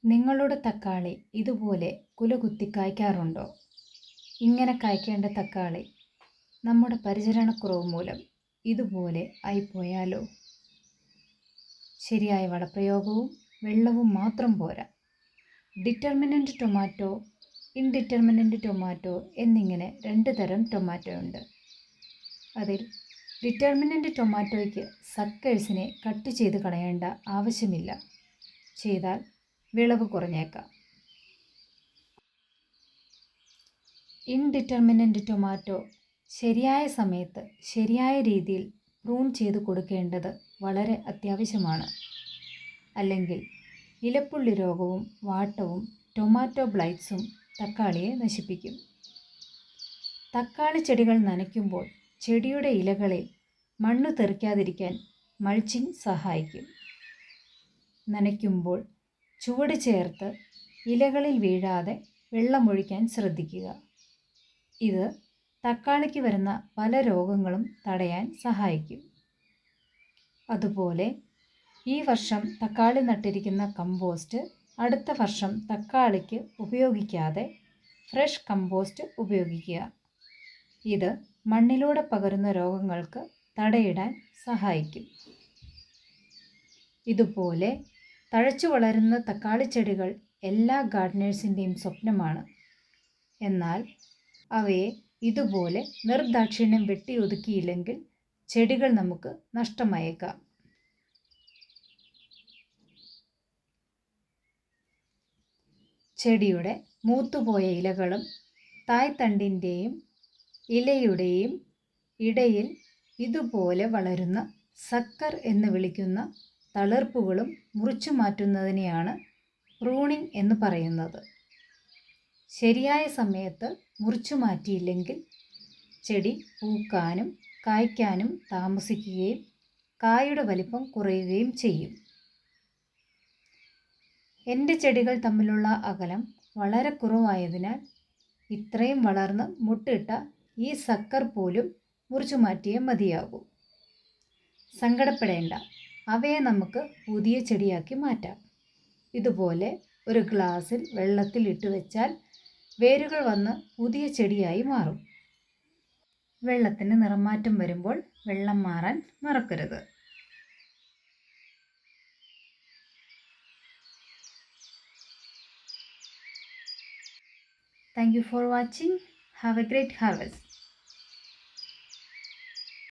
നിങ്ങളുടെ തക്കാളി ഇതുപോലെ കുലകുത്തി കായ്ക്കാറുണ്ടോ? ഇങ്ങനെ കായ്ക്കേണ്ട തക്കാളി നമ്മുടെ പരിചരണക്കുറവ് മൂലം ഇതുപോലെ ആയിപ്പോയാലോ? ശരിയായ വളപ്രയോഗവും വെള്ളവും മാത്രം പോരാ. ഡിറ്റർമിനൻ്റ് ടൊമാറ്റോ, ഇൻഡിറ്റർമിനൻ്റ് ടൊമാറ്റോ എന്നിങ്ങനെ 2 തരം ടൊമാറ്റോ ഉണ്ട്. അതിൽ ഡിറ്റർമിനൻ്റ് ടൊമാറ്റോയ്ക്ക് സക്കേഴ്സിനെ കട്ട് ചെയ്ത് കളയേണ്ട ആവശ്യമില്ല. ചെയ്താൽ വിളവ് കുറഞ്ഞേക്കാം. ഇൻഡിറ്റർമിനൻ്റ് ടൊമാറ്റോ ശരിയായ സമയത്ത് ശരിയായ രീതിയിൽ പ്രൂൺ ചെയ്ത് കൊടുക്കേണ്ടത് വളരെ അത്യാവശ്യമാണ്. അല്ലെങ്കിൽ ഇലപ്പുള്ളി രോഗവും വാട്ടവും ടൊമാറ്റോ ബ്ലൈറ്റ്സും തക്കാളിയെ നശിപ്പിക്കും. തക്കാളി ചെടികൾ നനയ്ക്കുമ്പോൾ ചെടിയുടെ ഇലകളിൽ മണ്ണ് തെറിക്കാതിരിക്കാൻ മൾച്ചിങ് സഹായിക്കും. നനയ്ക്കുമ്പോൾ ചുവട് ചേർത്ത് ഇലകളിൽ വീഴാതെ വെള്ളമൊഴിക്കാൻ ശ്രദ്ധിക്കുക. ഇത് തക്കാളിക്ക് വരുന്ന പല രോഗങ്ങളും തടയാൻ സഹായിക്കും. അതുപോലെ ഈ വർഷം തക്കാളി നട്ടിരിക്കുന്ന കമ്പോസ്റ്റ് അടുത്ത വർഷം തക്കാളിക്ക് ഉപയോഗിക്കാതെ ഫ്രഷ് കമ്പോസ്റ്റ് ഉപയോഗിക്കുക. ഇത് മണ്ണിലൂടെ പകരുന്ന രോഗങ്ങൾക്ക് തടയിടാൻ സഹായിക്കും. ഇതുപോലെ തഴച്ചു വളരുന്ന തക്കാളി ചെടികൾ എല്ലാ ഗാർഡനേഴ്സിൻ്റെയും സ്വപ്നമാണ്. എന്നാൽ അവയെ ഇതുപോലെ നിർദാക്ഷിണ്യം വെട്ടിയൊതുക്കിയില്ലെങ്കിൽ ചെടികൾ നമുക്ക് നഷ്ടമായേക്കാം. ചെടിയുടെ മൂത്തുപോയ ഇലകളും തായ്തണ്ടിൻ്റെയും ഇലയുടെയും ഇടയിൽ ഇതുപോലെ വളരുന്ന സക്കർ എന്ന് വിളിക്കുന്ന തളിർപ്പുകളും മുറിച്ചു മാറ്റുന്നതിനെയാണ് പ്രൂണിംഗ് എന്ന് പറയുന്നത്. ശരിയായ സമയത്ത് മുറിച്ചു മാറ്റിയില്ലെങ്കിൽ ചെടി പൂക്കാനും കായ്ക്കാനും താമസിക്കുകയും കായുടെ വലിപ്പം കുറയുകയും ചെയ്യും. എൻ്റെ ചെടികൾ തമ്മിലുള്ള അകലം വളരെ കുറവായതിനാൽ ഇത്രയും വളർന്ന് മുട്ടിട്ട ഈ സക്കർ പോലും മുറിച്ചു മാറ്റിയേ മതിയാകൂ. സങ്കടപ്പെടേണ്ട, അവയെ നമുക്ക് പുതിയ ചെടിയാക്കി മാറ്റാം. ഇതുപോലെ ഒരു ഗ്ലാസ്സിൽ വെള്ളത്തിൽ ഇട്ട് വെച്ചാൽ വേരുകൾ വന്ന് പുതിയ ചെടിയായി മാറും. വെള്ളത്തിന് നിറമാറ്റം വരുമ്പോൾ വെള്ളം മാറാൻ മറക്കരുത്. Thank you for watching. Have a great harvest.